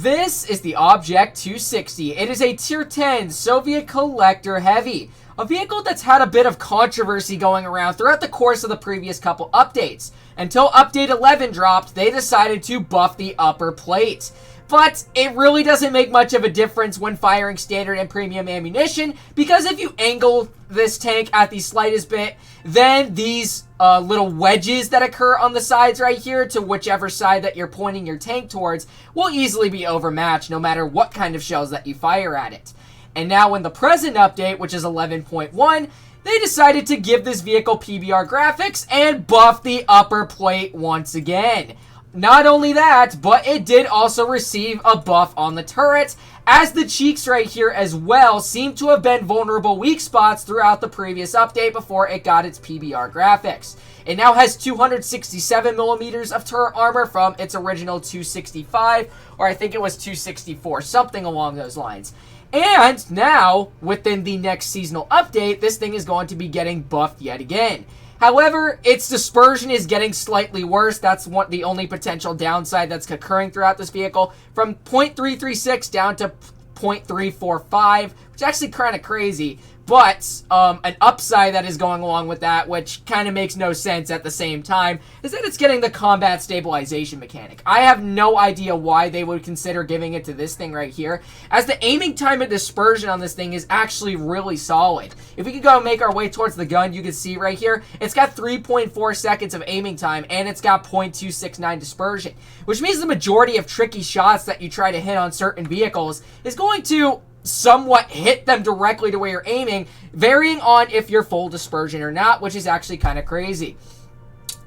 This is the Object 260. It is a Tier 10 Soviet Collector Heavy, a vehicle that's had a bit of controversy going around throughout the course of the previous couple updates. Until Update 11 dropped, they decided to buff the upper plate. But it really doesn't make much of a difference when firing standard and premium ammunition, because if you angle this tank at the slightest bit, then these little wedges that occur on the sides right here to whichever side that you're pointing your tank towards will easily be overmatched no matter what kind of shells that you fire at it. And now in the present update, which is 11.1, they decided to give this vehicle PBR graphics and buff the upper plate once again. Not only that, but it did also receive a buff on the turret, as the cheeks right here as well seem to have been vulnerable weak spots throughout the previous update before it got its PBR graphics. It now has 267 millimeters of turret armor from its original 265, or I think it was 264, something along those lines. And now, within the next seasonal update, this thing is going to be getting buffed yet again. However, its dispersion is getting slightly worse. That's the only potential downside that's occurring throughout this vehicle. From 0.336 down to 0.345, which is actually kind of crazy. But an upside that is going along with that, which kind of makes no sense at the same time, is that it's getting the combat stabilization mechanic. I have no idea why they would consider giving it to this thing right here, as the aiming time and dispersion on this thing is actually really solid. If we could go and make our way towards the gun, you can see right here, it's got 3.4 seconds of aiming time, and it's got 0.269 dispersion, which means the majority of tricky shots that you try to hit on certain vehicles is going to somewhat hit them directly to where you're aiming, varying on if you're full dispersion or not, which is actually kind of crazy.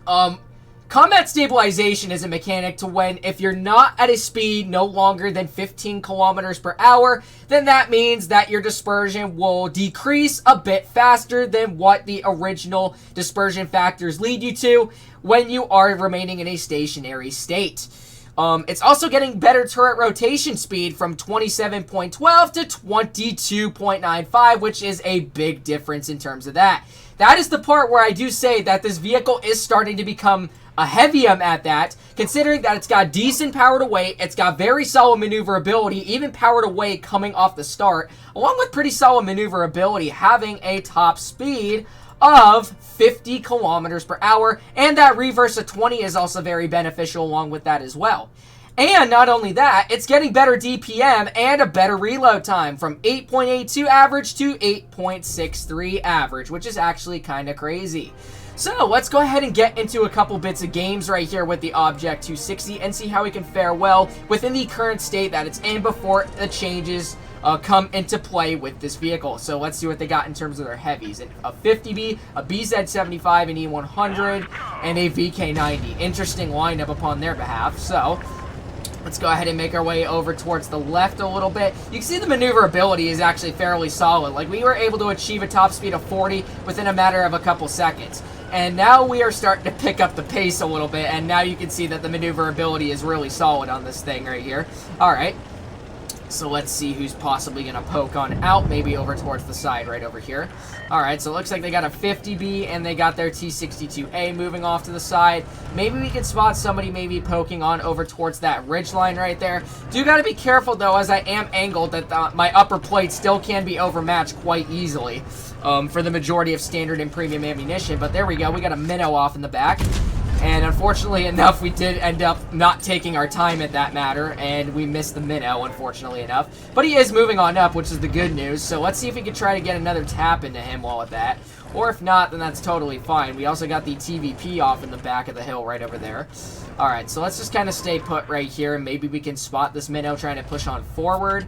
Combat stabilization is a mechanic to when if you're not at a speed no longer than 15 kilometers per hour, then that means that your dispersion will decrease a bit faster than what the original dispersion factors lead you to when you are remaining in a stationary state. It's also getting better turret rotation speed from 27.12 to 22.95, which is a big difference in terms of that. That is the part where I do say that this vehicle is starting to become a heavium at that, considering that it's got decent power to weight, it's got very solid maneuverability, even power to weight coming off the start, along with pretty solid maneuverability, having a top speed of 50 kilometers per hour, and that reverse of 20 is also very beneficial along with that as well. And not only that, it's getting better DPM and a better reload time from 8.82 average to 8.63 average, which is actually kind of crazy. So let's go ahead and get into a couple bits of games right here with the Object 260 and see how we can fare well within the current state that it's in before the changes come into play with this vehicle. So let's see what they got in terms of their heavies. A 50B, a BZ75, an E100, and a VK90. Interesting lineup upon their behalf. So let's go ahead and make our way over towards the left a little bit. You can see the maneuverability is actually fairly solid. Like, we were able to achieve a top speed of 40 within a matter of a couple seconds. And now we are starting to pick up the pace a little bit, and now you can see that the maneuverability is really solid on this thing right here. Alright. So let's see who's possibly going to poke on out, maybe over towards the side right over here. Alright, so it looks like they got a 50B and they got their T62A moving off to the side. Maybe we can spot somebody maybe poking on over towards that ridge line right there. Do got to be careful though, as I am angled, that my upper plate still can be overmatched quite easily for the majority of standard and premium ammunition. But there we go, we got a minnow off in the back. And unfortunately enough, we did end up not taking our time at that matter, and we missed the minnow, unfortunately enough. But he is moving on up, which is the good news, so let's see if we can try to get another tap into him while at that. Or if not, then that's totally fine. We also got the TVP off in the back of the hill right over there. Alright, so let's just kind of stay put right here, and maybe we can spot this minnow trying to push on forward.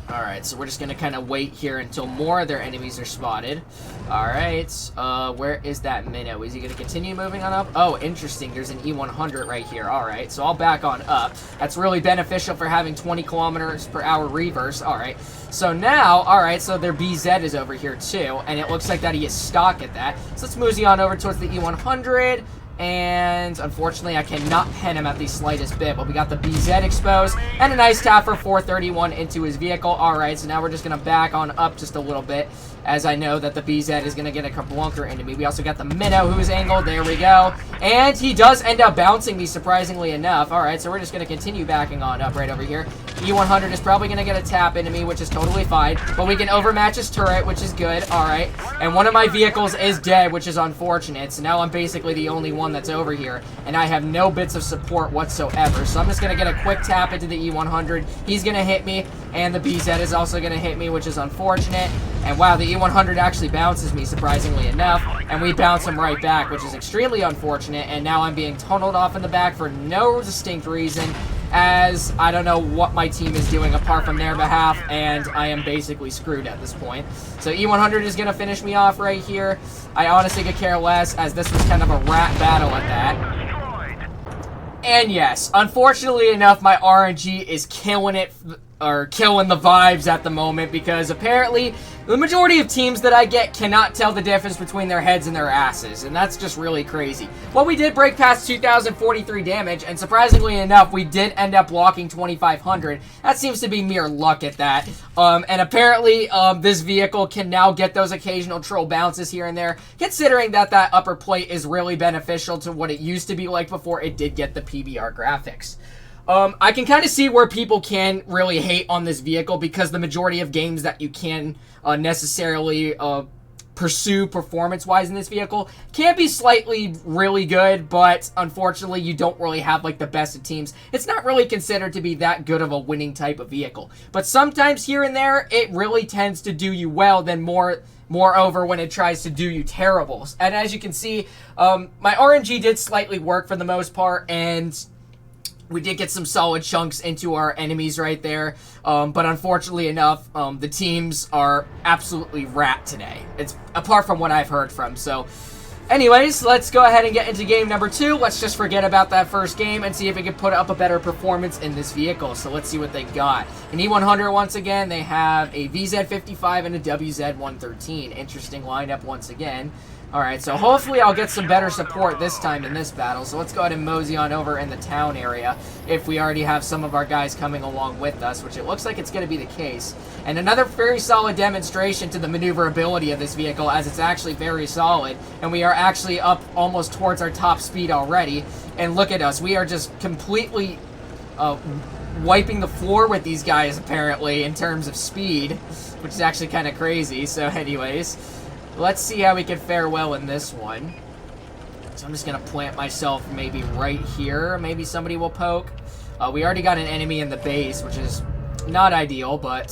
Alright, so we're just going to kind of wait here until more of their enemies are spotted. Alright, where is that minnow? Is he going to continue moving on up? Oh, interesting. There's an E100 right here. Alright, so I'll back on up. That's really beneficial for having 20 kilometers per hour reverse. Alright, so now, alright, so their BZ is over here too, and it looks like that he is stock at that. So let's mosey on over towards the E100. And unfortunately, I cannot pen him at the slightest bit, but we got the BZ exposed and a nice tap for 431 into his vehicle. All right, so now we're just going to back on up just a little bit as I know that the BZ is going to get a Kerblunker into me. We also got the Minnow, who is angled. There we go. And he does end up bouncing me, surprisingly enough. All right, so we're just going to continue backing on up right over here. E100 is probably going to get a tap into me, which is totally fine. But we can overmatch his turret, which is good. All right. And one of my vehicles is dead, which is unfortunate. So now I'm basically the only one that's over here. And I have no bits of support whatsoever. So I'm just going to get a quick tap into the E100. He's going to hit me. And the BZ is also going to hit me, which is unfortunate. And wow, the E100 actually bounces me, surprisingly enough. And we bounce him right back, which is extremely unfortunate. And now I'm being tunneled off in the back for no distinct reason, as I don't know what my team is doing apart from their behalf, and I am basically screwed at this point. So E100 is going to finish me off right here. I honestly could care less, as this was kind of a rat battle at that. And yes, unfortunately enough, my RNG is killing it, or killing the vibes at the moment, because apparently the majority of teams that I get cannot tell the difference between their heads and their asses, and that's just really crazy. Well, we did break past 2,043 damage, and surprisingly enough, we did end up blocking 2,500. That seems to be mere luck at that. And apparently, this vehicle can now get those occasional troll bounces here and there, considering that that upper plate is really beneficial to what it used to be like before it did get the PBR graphics. I can kind of see where people can really hate on this vehicle, because the majority of games that you can necessarily pursue performance-wise in this vehicle can be slightly really good, but unfortunately you don't really have like the best of teams. It's not really considered to be that good of a winning type of vehicle. But sometimes here and there, it really tends to do you well than moreover when it tries to do you terrible. And as you can see, my RNG did slightly work for the most part, and we did get some solid chunks into our enemies right there, but unfortunately enough, the teams are absolutely rat today. It's apart from what I've heard from. So anyways, let's go ahead and get into game number 2. Let's just forget about that first game and see if we can put up a better performance in this vehicle. So let's see what they got. An E100 once again. They have a VZ55 and a WZ113. Interesting lineup once again. Alright, so hopefully I'll get some better support this time in this battle. So let's go ahead and mosey on over in the town area, if we already have some of our guys coming along with us, which it looks like it's going to be the case. And another very solid demonstration to the maneuverability of this vehicle, as it's actually very solid. And we are actually up almost towards our top speed already. And look at us, we are just completely wiping the floor with these guys, apparently, in terms of speed, which is actually kind of crazy. So anyways, let's see how we can fare well in this one. So I'm just going to plant myself maybe right here. Maybe somebody will poke. We already got an enemy in the base, which is not ideal, but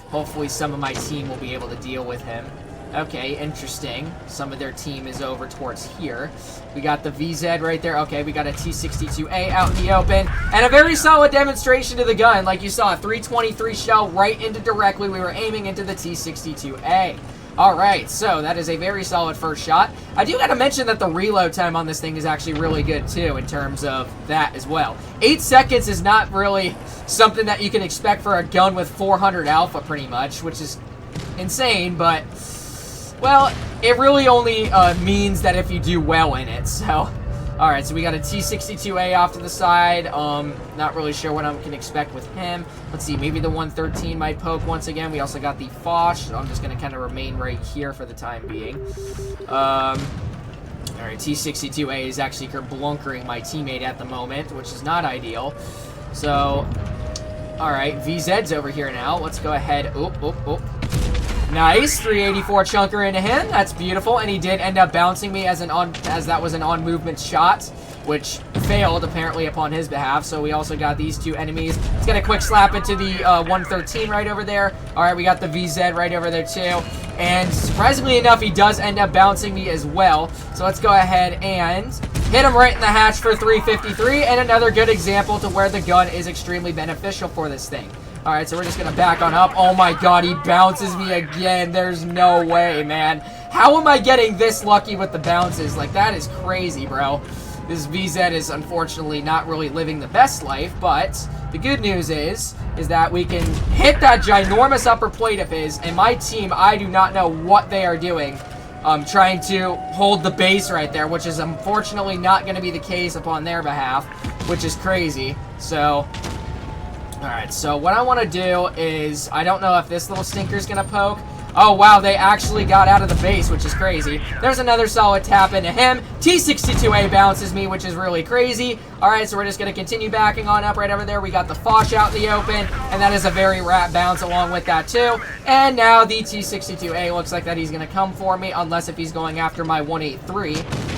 hopefully some of my team will be able to deal with him. Okay, interesting. Some of their team is over towards here. We got the VZ right there. Okay, we got a T62A out in the open. And a very solid demonstration to the gun. Like you saw, a 323 shell right into directly. We were aiming into the T62A. Alright, so that is a very solid first shot. I do gotta mention that the reload time on this thing is actually really good too, in terms of that as well. 8 seconds is not really something that you can expect for a gun with 400 alpha pretty much, which is insane, but, well, it really only means that if you do well in it, so. Alright, so we got a T62A off to the side. Not really sure what I can expect with him. Let's see, maybe the 113 might poke once again. We also got the Foch, so I'm just going to kind of remain right here for the time being. Alright, T62A is actually kerblunkering my teammate at the moment, which is not ideal. So, alright, VZ's over here now. Let's go ahead. Nice, 384 chunker into him. That's beautiful, and he did end up bouncing me as that was an on-movement shot, which failed apparently upon his behalf. So we also got these two enemies. Let's get a quick slap into the 113 right over there. All right, we got the VZ right over there too, and surprisingly enough, he does end up bouncing me as well. So let's go ahead and hit him right in the hatch for 353, and another good example to where the gun is extremely beneficial for this thing. Alright, so we're just going to back on up. Oh my god, he bounces me again. There's no way, man. How am I getting this lucky with the bounces? Like, that is crazy, bro. This VZ is unfortunately not really living the best life, but the good news is that we can hit that ginormous upper plate of his, and my team, I do not know what they are doing. Trying to hold the base right there, which is unfortunately not going to be the case upon their behalf, which is crazy. So, alright, so what I want to do is, I don't know if this little stinker's going to poke. Oh, wow, they actually got out of the base, which is crazy. There's another solid tap into him. T62A bounces me, which is really crazy. All right, so we're just going to continue backing on up right over there. We got the Foch out in the open, and that is a very rat bounce along with that, too. And now the T62A looks like that he's going to come for me, unless if he's going after my 183.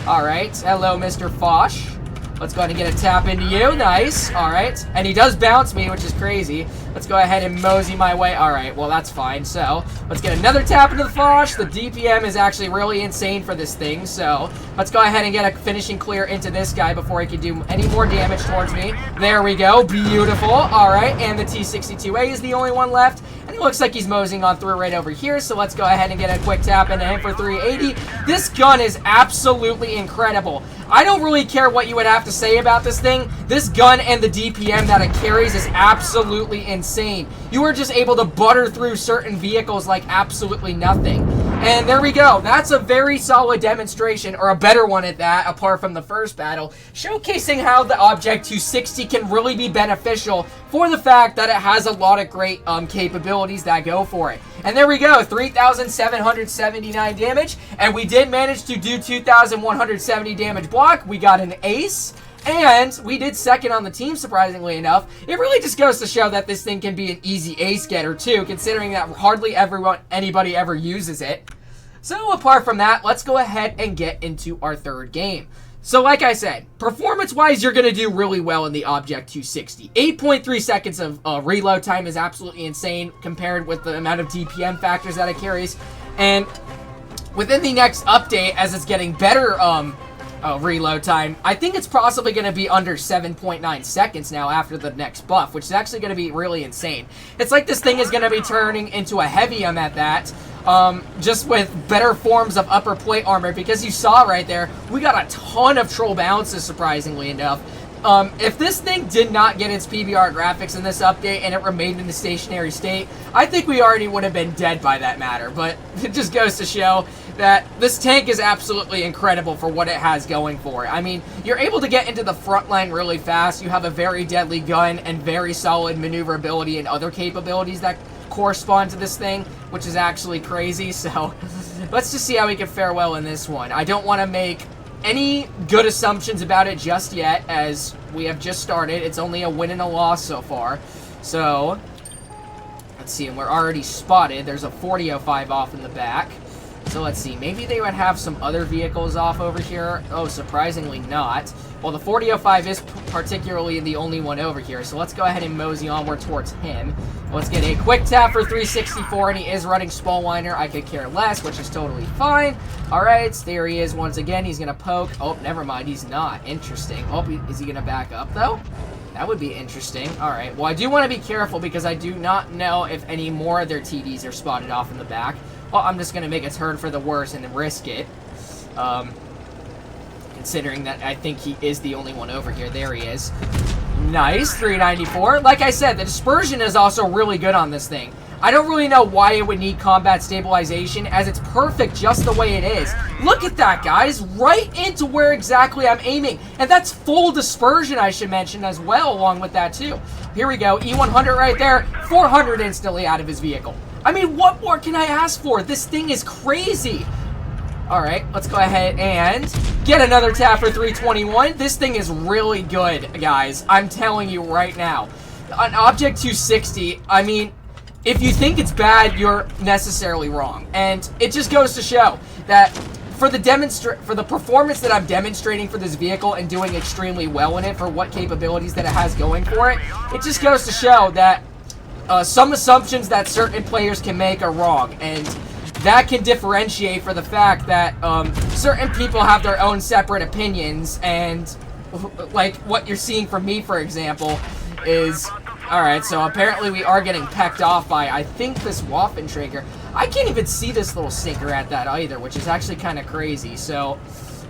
All right, hello, Mr. Foch. Let's go ahead and get a tap into you. Nice. All right. And he does bounce me, which is crazy. Let's go ahead and mosey my way. All right. Well, that's fine. So let's get another tap into the Foch. The DPM is actually really insane for this thing. So let's go ahead and get a finishing clear into this guy before he can do any more damage towards me. There we go. Beautiful. All right. And the T62A is the only one left. And it looks like he's moseying on through right over here. So let's go ahead and get a quick tap into him for 380. This gun is absolutely incredible. I don't really care what you would have to say about this thing. This gun and the DPM that it carries is absolutely insane. You are just able to butter through certain vehicles like absolutely nothing. And there we go. That's a very solid demonstration, or a better one at that, apart from the first battle, showcasing how the Object 260 can really be beneficial for the fact that it has a lot of great capabilities that go for it. And there we go, 3,779 damage, and we did manage to do 2,170 damage block. We got an ace, and we did second on the team, surprisingly enough. It really just goes to show that this thing can be an easy ace getter, too, considering that hardly anybody ever uses it. So apart from that, let's go ahead and get into our third game. So like I said, performance-wise, you're going to do really well in the Object 260. 8.3 seconds of reload time is absolutely insane compared with the amount of DPM factors that it carries. And within the next update, as it's getting better reload time, I think it's possibly going to be under 7.9 seconds now after the next buff, which is actually going to be really insane. It's like this thing is going to be turning into a heavium at that. Just with better forms of upper plate armor, because you saw right there, we got a ton of troll bounces, surprisingly enough. If this thing did not get its PBR graphics in this update and it remained in the stationary state, I think we already would have been dead by that matter. But it just goes to show that this tank is absolutely incredible for what it has going for it. I mean, you're able to get into the front line really fast. You have a very deadly gun and very solid maneuverability and other capabilities that correspond to this thing, which is actually crazy. So let's just see how we can fare well in this one. I don't want to make any good assumptions about it just yet, as we have just started. It's only a win and a loss so far. So let's see, and we're already spotted. There's a 4005 off in the back. So let's see, maybe they would have some other vehicles off over here. Oh, surprisingly not. Well, the 4005 is particularly the only one over here, so let's go ahead and mosey onward towards him. Let's get a quick tap for 364, and he is running Spallweiner. I could care less, which is totally fine. All right, there he is once again. He's going to poke. Oh, never mind, he's not. Interesting. Oh, is he going to back up, though? That would be interesting. All right, well, I do want to be careful because I do not know if any more of their TDs are spotted off in the back. Well, I'm just going to make a turn for the worse and risk it. Considering that I think he is the only one over here. There he is. Nice, 394. Like I said, the dispersion is also really good on this thing. I don't really know why it would need combat stabilization, as it's perfect just the way it is. Look at that, guys. Right into where exactly I'm aiming. And that's full dispersion, I should mention, as well, along with that, too. Here we go. E100 right there. 400 instantly out of his vehicle. I mean, what more can I ask for? This thing is crazy. All right, let's go ahead and get another tap for 321. This thing is really good, guys. I'm telling you right now. An Object 260, I mean, if you think it's bad, you're necessarily wrong. And it just goes to show that for the performance that I'm demonstrating for this vehicle and doing extremely well in it for what capabilities that it has going for it, it just goes to show that some assumptions that certain players can make are wrong. And that can differentiate for the fact that certain people have their own separate opinions, and like what you're seeing from me, for example, is... Alright, so apparently we are getting pecked off by, I think, this Waffenträger. I can't even see this little sinker at that either, which is actually kind of crazy. So,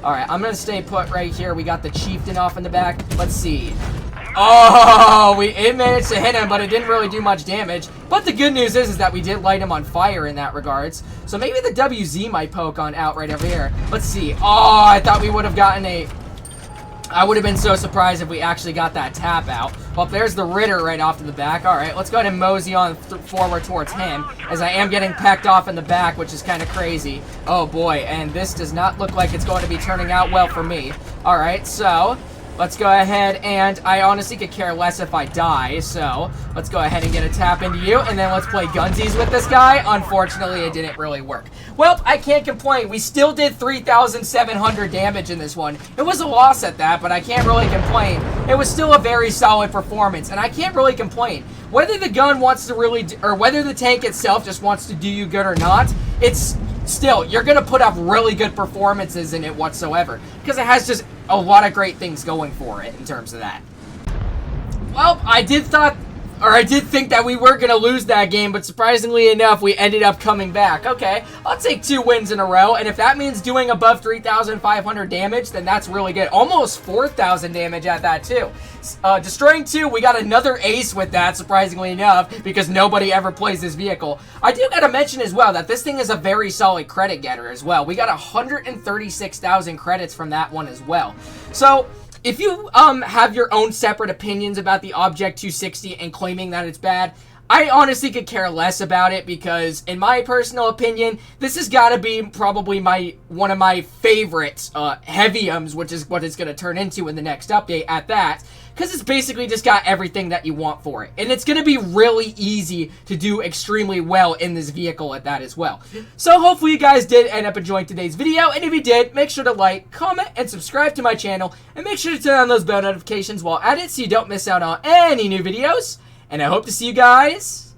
alright, I'm going to stay put right here. We got the Chieftain off in the back. Let's see. Oh, it managed to hit him, but it didn't really do much damage. But the good news is that we did light him on fire in that regards. So maybe the WZ might poke on out right over here. Let's see. Oh, I thought we would have gotten a I would have been so surprised if we actually got that tap out. Well, there's the Ritter right off to the back. All right, let's go ahead and mosey on forward towards him, as I am getting pecked off in the back, which is kind of crazy. Oh, boy, and this does not look like it's going to be turning out well for me. All right, so let's go ahead, and I honestly could care less if I die, so let's go ahead and get a tap into you, and then let's play gunsies with this guy. Unfortunately, it didn't really work. Well, I can't complain. We still did 3,700 damage in this one. It was a loss at that, but I can't really complain. It was still a very solid performance, and I can't really complain. Whether the gun wants to really, or whether the tank itself just wants to do you good or not, it's still, you're going to put up really good performances in it whatsoever, because it has just a lot of great things going for it in terms of that. Well, I did think that we were going to lose that game, but surprisingly enough, we ended up coming back. Okay, I'll take 2 wins in a row, and if that means doing above 3,500 damage, then that's really good. Almost 4,000 damage at that, too. Destroying 2, we got another ace with that, surprisingly enough, because nobody ever plays this vehicle. I do got to mention as well that this thing is a very solid credit getter as well. We got 136,000 credits from that one as well. So if you have your own separate opinions about the Object 260 and claiming that it's bad, I honestly could care less about it, because in my personal opinion, this has got to be probably one of my favorite heaviums, which is what it's going to turn into in the next update at that, because it's basically just got everything that you want for it. And it's going to be really easy to do extremely well in this vehicle at that as well. So hopefully you guys did end up enjoying today's video, and if you did, make sure to like, comment, and subscribe to my channel, and make sure to turn on those bell notifications while at it so you don't miss out on any new videos. And I hope to see you guys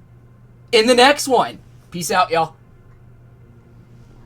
in the next one. Peace out, y'all.